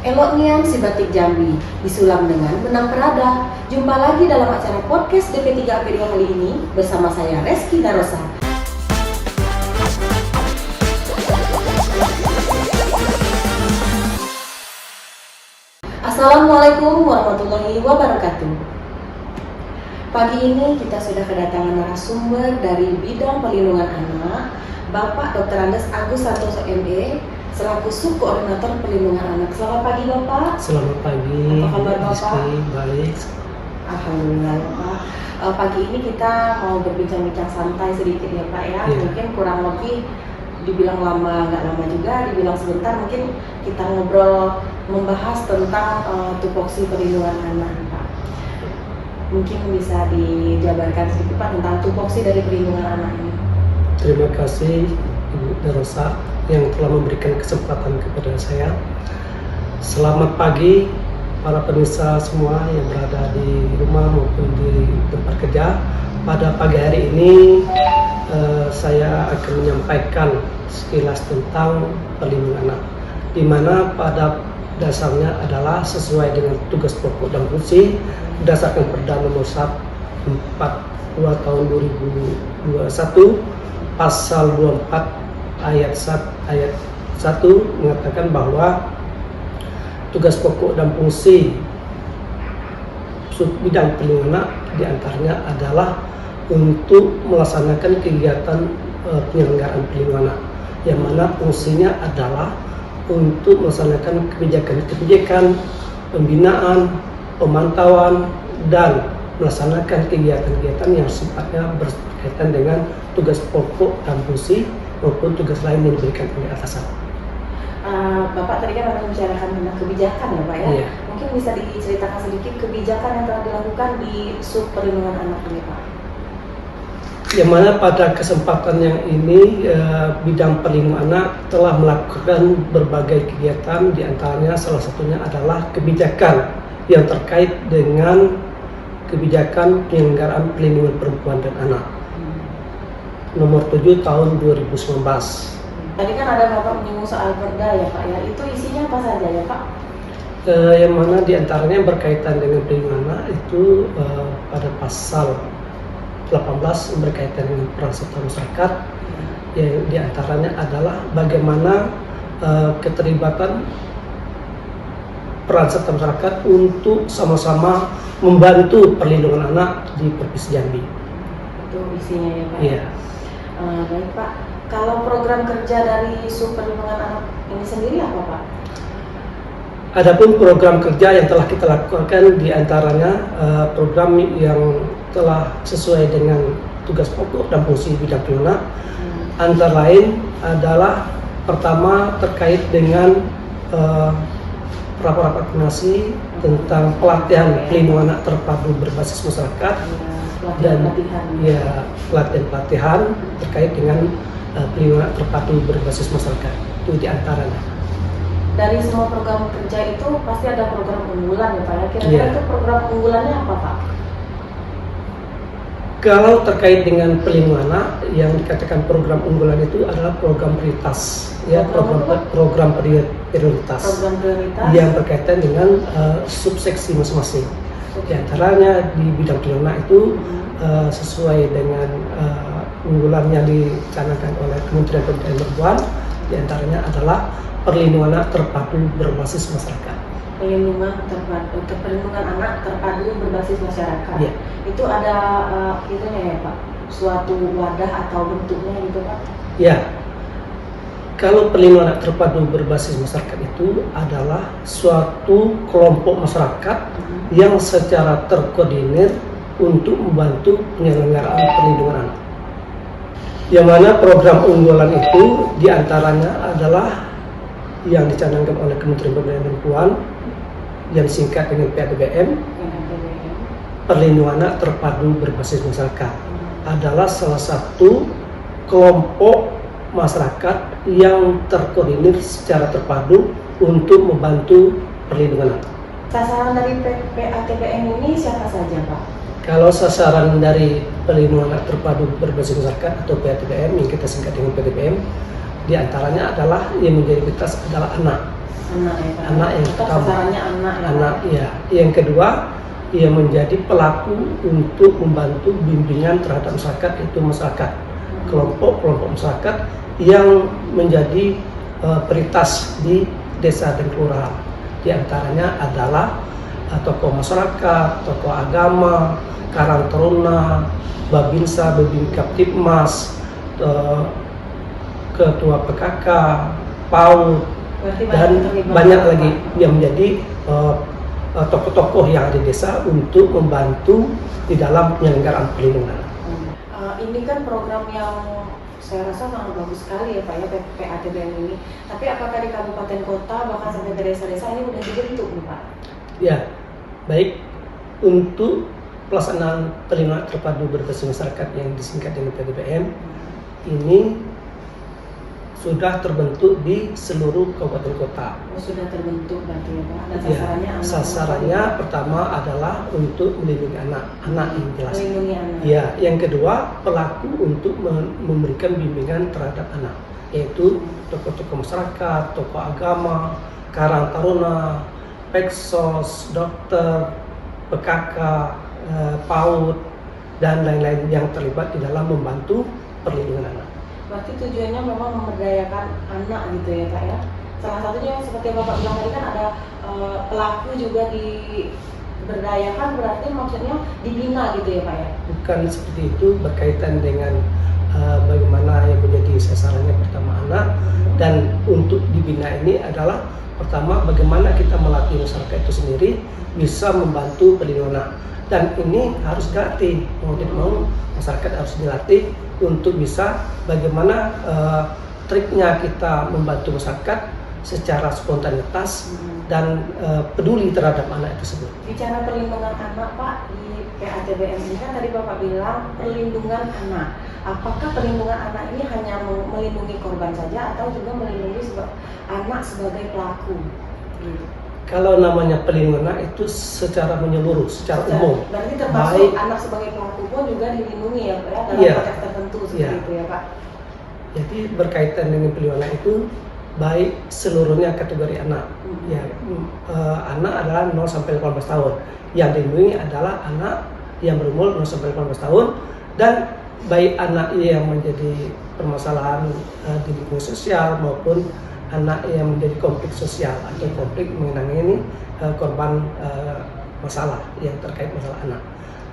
Elok nian si batik Jambi, disulam dengan benang perada. Jumpa lagi dalam acara podcast DP3 APDO kali ini bersama saya Reski Darosa. Assalamualaikum warahmatullahi wabarakatuh. Pagi ini kita sudah kedatangan narasumber dari bidang perlindungan anak, Bapak Dr. Andes Agus Santoso ME, selaku Subkoordinator Perlindungan Anak. Selamat pagi Bapak. Selamat pagi. Apa kabar Bapak? Baik. Alhamdulillah Bapak. Pagi ini kita mau berbincang-bincang santai sedikit ya Pak ya. Iya. Mungkin kurang lebih dibilang lama, nggak lama juga, dibilang sebentar. Mungkin kita ngobrol membahas tentang tupoksi perlindungan anak Pak. Mungkin bisa dijabarkan sedikit Pak tentang tupoksi dari perlindungan anak ini. Terima kasih Ibu Darosa yang telah memberikan kesempatan kepada saya. Selamat pagi para pemirsa semua yang berada di rumah maupun di tempat kerja. Pada pagi hari ini saya akan menyampaikan sekilas tentang perlindungan anak, di mana pada dasarnya adalah sesuai dengan tugas pokok dan fungsi berdasarkan Perda Nomor 42 Tahun 2021 Pasal 24 ayat 1 mengatakan bahwa tugas pokok dan fungsi bidang perlindungan anak diantaranya adalah untuk melaksanakan kegiatan penyelenggaraan perlindungan anak, yang mana fungsinya adalah untuk melaksanakan kebijakan-kebijakan pembinaan, pemantauan, dan melaksanakan kegiatan-kegiatan yang sifatnya berkaitan dengan tugas pokok dan fungsi maupun tugas lain yang diberikan oleh atasan. Bapak tadi kan membicarakan tentang kebijakan ya Pak ya? Iya. Mungkin bisa diceritakan sedikit kebijakan yang telah dilakukan di sub perlindungan anak ini Pak? Yang mana pada kesempatan yang ini bidang perlindungan anak telah melakukan berbagai kegiatan, diantaranya salah satunya adalah kebijakan yang terkait dengan kebijakan penyelenggaraan perlindungan perempuan dan anak nomor 7 tahun 2019. Tadi kan ada Bapak menyinggung soal perda ya Pak ya, itu isinya apa saja ya Pak? Yang mana diantaranya berkaitan dengan perlindungan anak itu pada pasal 18 berkaitan dengan peran serta masyarakat, yang diantaranya adalah bagaimana keterlibatan peran serta masyarakat untuk sama-sama membantu perlindungan anak di Provinsi Jambi. Itu isinya ya Pak? Iya. Baik Pak, kalau program kerja dari sub perlindungan anak ini sendiri apa Pak? Adapun program kerja yang telah kita lakukan diantaranya program yang telah sesuai dengan tugas pokok dan fungsi bidang perlindungan anak, antara lain adalah pertama terkait dengan rapat koordinasi tentang pelatihan perlindungan anak terpadu berbasis masyarakat, dan pelatihan terkait dengan perlindungan anak terpadu berbasis masyarakat. Itu diantaranya. Dari semua program kerja itu pasti ada program unggulan ya Pak ya? Kira-kira itu program unggulannya apa Pak? Kalau terkait dengan perlindungan anak, yang dikatakan program unggulan itu adalah program prioritas, ya, program prioritas yang berkaitan dengan subseksi masing-masing. Di antaranya di bidang perlindungan anak itu sesuai dengan unggulan yang dicanangkan oleh Kementerian Pemberdayaan Perempuan, di antaranya adalah perlindungan anak terpadu berbasis masyarakat. Perlindungan anak terpadu berbasis masyarakat. Ya. Itu ada itunya ya Pak, suatu wadah atau bentuknya gitu Pak? Ya. Kalau perlindungan anak terpadu berbasis masyarakat itu adalah suatu kelompok masyarakat yang secara terkoordinir untuk membantu penyelenggaraan perlindungan anak. Yang mana program unggulan itu diantaranya adalah yang dicanangkan oleh Kementerian Pemberdayaan Perempuan yang singkat dengan PATBM, perlindungan anak terpadu berbasis masyarakat, adalah salah satu kelompok masyarakat yang terkoordinir secara terpadu untuk membantu perlindungan anak. Sasaran dari PATBM ini siapa saja Pak? Kalau sasaran dari perlindungan anak terpadu berbasis masyarakat atau PATBM yang kita singkat dengan PATBM, diantaranya adalah yang menjadi prioritas adalah anak. Anak ya Pak. Anak yang Tetap pertama. sasarannya anak ya. Anak, ya. Yang kedua, ia menjadi pelaku untuk membantu bimbingan terhadap masyarakat, itu masyarakat, kelompok masyarakat yang menjadi prioritas di desa dan kelurahan. Di antaranya adalah tokoh masyarakat, tokoh agama, Karang Taruna, Babinsa, Babin Kaptipmas, Ketua PKK, PAUD, Berarti dan terlibat banyak Pak. lagi yang menjadi tokoh-tokoh yang ada di desa untuk membantu di dalam penyelenggaraan perlindungan. Ini kan program yang saya rasa sangat bagus sekali ya Pak ya, PATBM ini. Tapi apakah di kabupaten kota bahkan sampai ke desa-desa ini udah dibentuk nih Pak? Ya, baik. Untuk pelaksanaan perlindungan terpadu berbasis masyarakat yang disingkat dengan PATBM ini sudah terbentuk di seluruh kabupaten kota. Oh, sudah terbentuk berarti ya Pak. Dan Ya, sasarannya anak. sasarannya pertama adalah untuk melindungi anak yang jelas. Melindungi anak. Ya, yang kedua pelaku untuk memberikan bimbingan terhadap anak, yaitu tokoh-tokoh masyarakat, tokoh agama, Karang Taruna, Peksos, dokter, PKK, PAUD, dan lain-lain yang terlibat di dalam membantu perlindungan anak. Berarti tujuannya memang memberdayakan anak gitu ya Pak ya. Salah satunya seperti yang Bapak bilang tadi kan ada pelaku juga diberdayakan, berarti maksudnya dibina gitu ya Pak ya. Bukan seperti itu, berkaitan dengan bagaimana yang menjadi sasarannya pertama anak, dan untuk dibina ini adalah pertama bagaimana kita melatih masyarakat itu sendiri bisa membantu perlindungan anak, dan ini harus dilatih, mau tidak mau masyarakat harus dilatih untuk bisa bagaimana triknya kita membantu masyarakat secara spontanitas dan peduli terhadap anak itu tersebut. Bicara perlindungan anak Pak, di PATBM ini kan tadi Bapak bilang perlindungan anak. Apakah perlindungan anak ini hanya melindungi korban saja atau juga melindungi anak sebagai pelaku? Kalau namanya perlindungan anak itu secara menyeluruh, secara umum. Berarti termasuk anak sebagai pelaku pun juga dilindungi ya Pak ya, dalam konteks tertentu seperti itu ya Pak. Jadi berkaitan dengan perlindungan anak itu baik seluruhnya kategori anak. Ya, anak adalah 0 sampai 18 tahun. Yang dilindungi adalah anak yang berumur 0 sampai 18 tahun, dan baik anak yang menjadi permasalahan di lingkungan sosial maupun anak yang menjadi konflik sosial atau konflik mengenai korban masalah yang terkait masalah anak.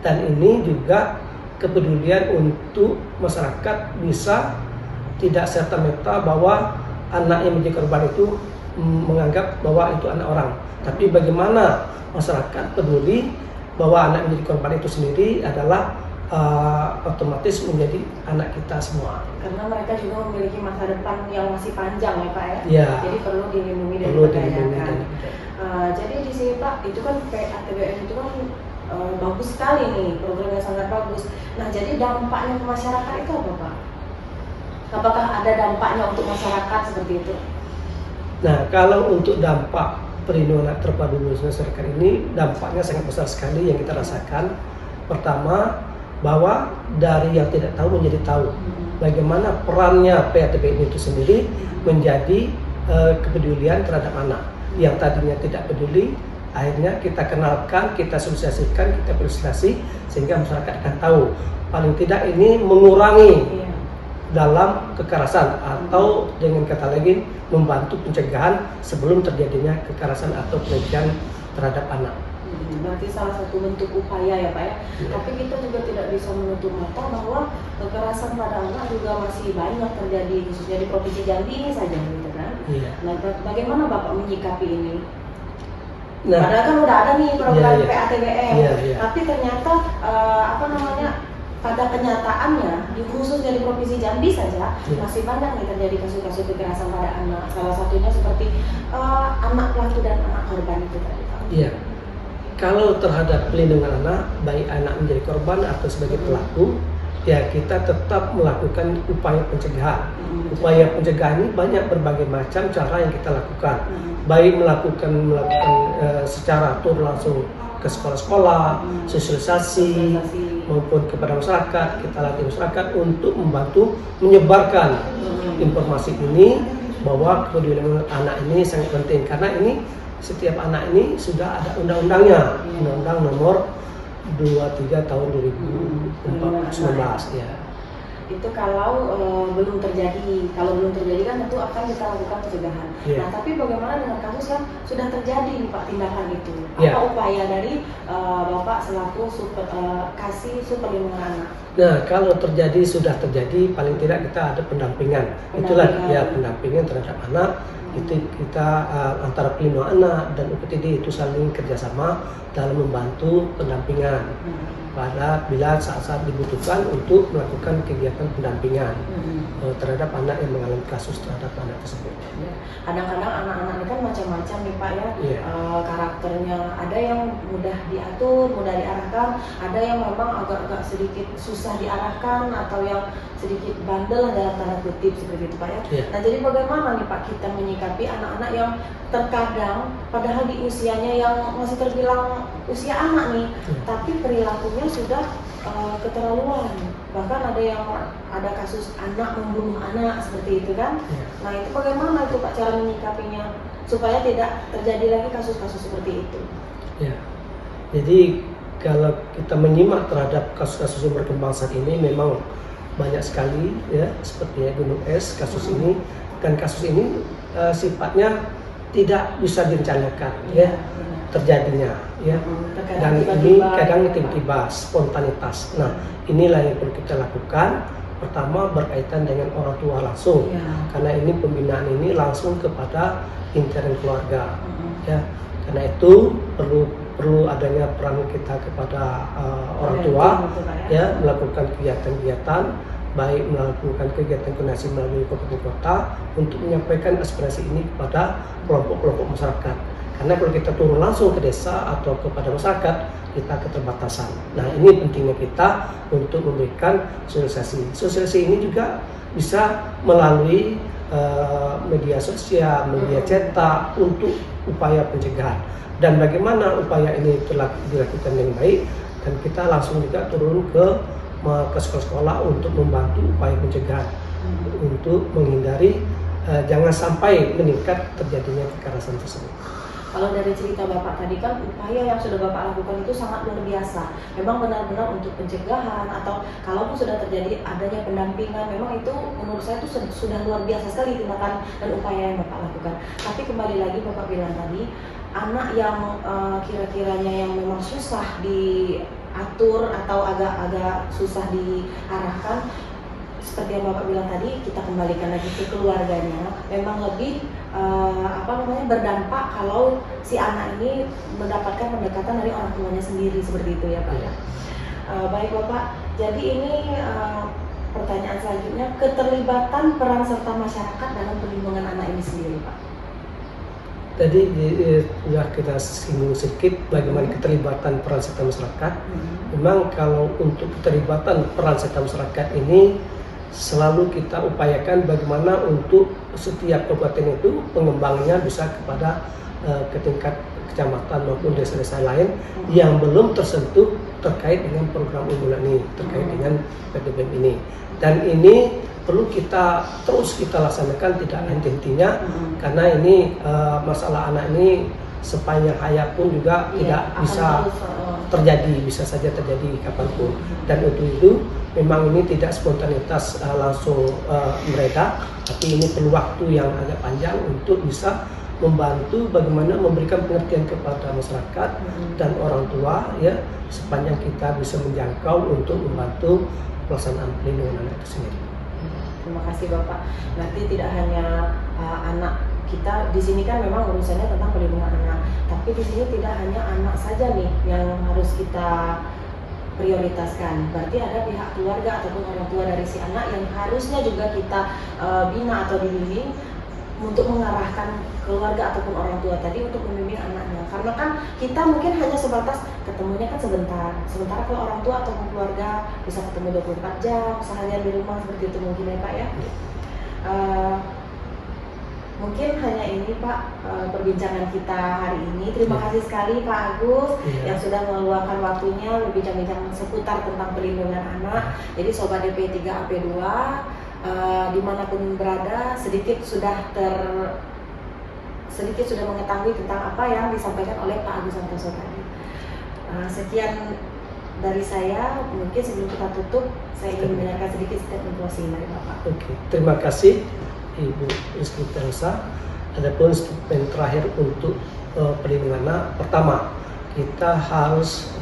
Dan ini juga kepedulian untuk masyarakat bisa tidak serta-merta bahwa anak yang menjadi korban itu menganggap bahwa itu anak orang, tapi bagaimana masyarakat peduli bahwa anak yang menjadi korban itu sendiri adalah otomatis menjadi anak kita semua. Karena mereka juga memiliki masa depan yang masih panjang ya Pak ya. Ya. Jadi perlu dilindungi dan diberdayakan. Jadi di sini Pak, itu kan PATBM itu kan bagus sekali nih, programnya sangat bagus. Nah, jadi dampaknya ke masyarakat itu apa Pak? Apakah ada dampaknya untuk masyarakat seperti itu? Nah, kalau untuk dampak perlindungan terpadu masyarakat ini, dampaknya sangat besar sekali yang kita rasakan. Pertama, bahwa dari yang tidak tahu menjadi tahu. Bagaimana perannya PATBM itu sendiri menjadi kepedulian terhadap anak. Yang tadinya tidak peduli, akhirnya kita kenalkan, kita sosialisasikan, kita ilustrasi sehingga masyarakat akan tahu. Paling tidak ini mengurangi dalam kekerasan, atau dengan kata lain membantu pencegahan sebelum terjadinya kekerasan atau pelecehan terhadap anak. Berarti salah satu bentuk upaya ya Pak ya. Tapi kita juga tidak bisa menutup mata bahwa kekerasan pada anak juga masih banyak terjadi, khususnya di Provinsi Jambi ini saja gitu kan. Nah, bagaimana Bapak menyikapi ini? Nah, padahal kan udah ada nih program PATBM, tapi ternyata pada kenyataannya khususnya di Provinsi Jambi saja masih banyak nih terjadi kasus-kasus kekerasan pada anak. Salah satunya seperti anak pelaku dan anak korban itu tadi Pak. Iya. Kalau terhadap pelindungan anak, baik anak menjadi korban atau sebagai pelaku, ya kita tetap melakukan upaya pencegahan. Upaya pencegahan ini banyak berbagai macam cara yang kita lakukan. Baik melakukan secara tur langsung ke sekolah-sekolah, sosialisasi maupun kepada masyarakat, kita latih masyarakat untuk membantu menyebarkan informasi ini, bahwa perlindungan anak ini sangat penting karena ini setiap anak ini sudah ada undang-undangnya, Undang-Undang Nomor 23 Tahun 2019 ya. Itu kalau belum terjadi kan tentu akan kita lakukan pencegahan. Nah, tapi bagaimana dengan kasus yang sudah terjadi nih Pak tindakan itu? Apa upaya dari Bapak selaku kasih perlindungan anak? Nah, kalau sudah terjadi, paling tidak kita ada pendampingan. Itulah ya pendampingan terhadap anak. Itu kita antara pelindungan anak dan UPTD itu saling kerjasama dalam membantu pendampingan. Pada bila saat-saat dibutuhkan untuk melakukan kegiatan pendampingan terhadap anak yang mengalami kasus terhadap anak tersebut. Kadang-kadang anak-anak ini kan macam-macam nih Pak ya, karakternya ada yang mudah diatur, mudah diarahkan, ada yang memang agak-agak sedikit susah diarahkan atau yang sedikit bandel dalam tanda kutip seperti itu Pak ya. Nah jadi bagaimana nih Pak kita menyikapi anak-anak yang terkadang padahal di usianya yang masih terbilang usia anak nih, tapi perilakunya sudah keterlaluan. Bahkan ada kasus anak membunuh anak seperti itu kan. Nah itu bagaimana itu Pak cara menyikapinya supaya tidak terjadi lagi kasus-kasus seperti itu? Ya, jadi kalau kita menyimak terhadap kasus-kasus yang berkembang saat ini memang banyak sekali ya, seperti gunung es kasus ini, dan kasus ini sifatnya tidak bisa direncanakan terjadinya ya, dan ini kadang tiba-tiba spontanitas. Nah inilah yang perlu kita lakukan. Pertama berkaitan dengan orang tua langsung, karena ini pembinaan ini langsung kepada intern keluarga ya, karena itu perlu adanya peran kita kepada orang tua ya, melakukan kegiatan-kegiatan, baik melakukan kegiatan koordinasi melalui kabupaten kota untuk menyampaikan aspirasi ini kepada kelompok-kelompok masyarakat. Karena kalau kita turun langsung ke desa atau kepada masyarakat, kita keterbatasan. Nah ini pentingnya kita untuk memberikan sosialisasi. Sosialisasi ini juga bisa melalui media sosial, media cetak untuk upaya pencegahan. Dan bagaimana upaya ini telah dilakukan dengan baik, dan kita langsung juga turun ke sekolah-sekolah untuk membantu upaya pencegahan untuk menghindari jangan sampai meningkat terjadinya kekerasan tersebut. Kalau dari cerita Bapak tadi kan upaya yang sudah Bapak lakukan itu sangat luar biasa. Memang benar-benar untuk pencegahan atau kalaupun sudah terjadi adanya pendampingan, memang itu menurut saya itu sudah luar biasa sekali tindakan dan upaya yang Bapak lakukan. Tapi kembali lagi Bapak bilang tadi, anak yang kira-kiranya yang memang susah diatur atau agak-agak susah diarahkan, seperti yang Bapak bilang tadi, kita kembalikan lagi ke keluarganya. Memang lebih berdampak kalau si anak ini mendapatkan pendekatan dari orang tuanya sendiri seperti itu ya Pak. Baik Bapak, jadi ini pertanyaan selanjutnya, keterlibatan peran serta masyarakat dalam perlindungan anak ini sendiri Pak. Tadi ya kita singgung sedikit bagaimana keterlibatan peran serta masyarakat. Memang kalau untuk keterlibatan peran serta masyarakat ini selalu kita upayakan bagaimana untuk setiap kabupaten itu pengembangannya bisa kepada ke tingkat kecamatan maupun desa-desa lain yang belum tersentuh terkait dengan program unggulan ini, terkait dengan PDBM ini. Dan ini perlu kita terus laksanakan, tidak henti-hentinya, karena ini masalah anak ini sepanjang hayat pun juga tidak bisa terjadi, bisa saja terjadi kapanpun. Dan untuk itu memang ini tidak spontanitas langsung mereka, tapi ini perlu waktu yang agak panjang untuk bisa membantu bagaimana memberikan pengertian kepada masyarakat dan orang tua ya, sepanjang kita bisa menjangkau untuk membantu pelaksanaan pelindungan anak itu sendiri. Terima kasih Bapak. Berarti tidak hanya anak kita di sini kan memang urusannya tentang perlindungan anak, tapi di sini tidak hanya anak saja nih yang harus kita prioritaskan. Berarti ada pihak keluarga ataupun orang tua dari si anak yang harusnya juga kita bina atau dibimbing untuk mengarahkan keluarga ataupun orang tua tadi untuk membimbing anaknya. Karena kan kita mungkin hanya sebatas ketemunya kan sebentar. Sementara kalau orang tua ataupun keluarga bisa ketemu 24 jam seharian di rumah seperti itu mungkin ya Pak ya. Mungkin hanya ini Pak perbincangan kita hari ini. Terima kasih sekali Pak Agus yang sudah meluangkan waktunya berbincang-bincang seputar tentang perlindungan anak. Jadi Sobat DP3AP2 dimanapun berada sedikit sudah mengetahui tentang apa yang disampaikan oleh Pak Agus Santoso tadi. Sekian dari saya, mungkin sebelum kita tutup, saya ingin mendengarkan sedikit statement closing dari Bapak. Oke, terima kasih Ibu Rizky Terosa. Adapun statement terakhir untuk perlindungan anak, pertama kita harus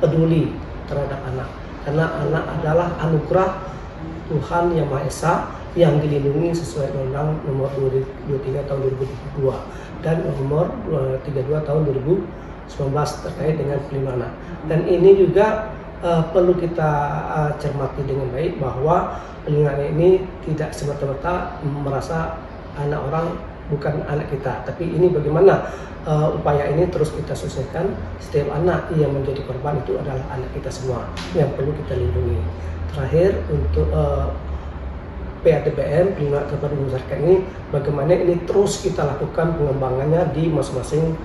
peduli terhadap anak, karena anak adalah anugerah Tuhan Yang Maha Esa yang dilindungi sesuai Undang-Undang Nomor 23 Tahun 2022 dan Nomor 32 Tahun 2019 terkait dengan perlindungan anak. Dan ini juga perlu kita cermati dengan baik bahwa perlindungan ini tidak semata-mata merasa anak orang bukan anak kita, tapi ini bagaimana upaya ini terus kita selesaikan. Setiap anak yang menjadi korban itu adalah anak kita semua yang perlu kita lindungi. Terakhir untuk PATBM, perlindungan kepada masyarakat ini, bagaimana ini terus kita lakukan pengembangannya di masing-masing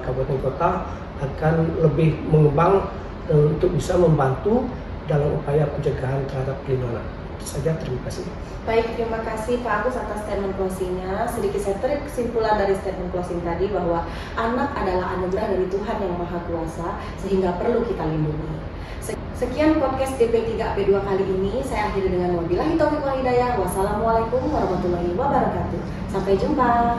kabupaten kota akan lebih mengembang untuk bisa membantu dalam upaya pencegahan terhadap perlindungan anak. Itu saja, terima kasih. Baik, terima kasih Pak Agus atas statement closing-nya. Sedikit saya tarik kesimpulan dari statement closing tadi bahwa anak adalah anugerah dari Tuhan Yang Maha Kuasa sehingga perlu kita lindungi. Sekian podcast DP3AP2 kali ini. Saya akhiri dengan wabillahi taufiq wal hidayah. Wassalamualaikum warahmatullahi wabarakatuh. Sampai jumpa.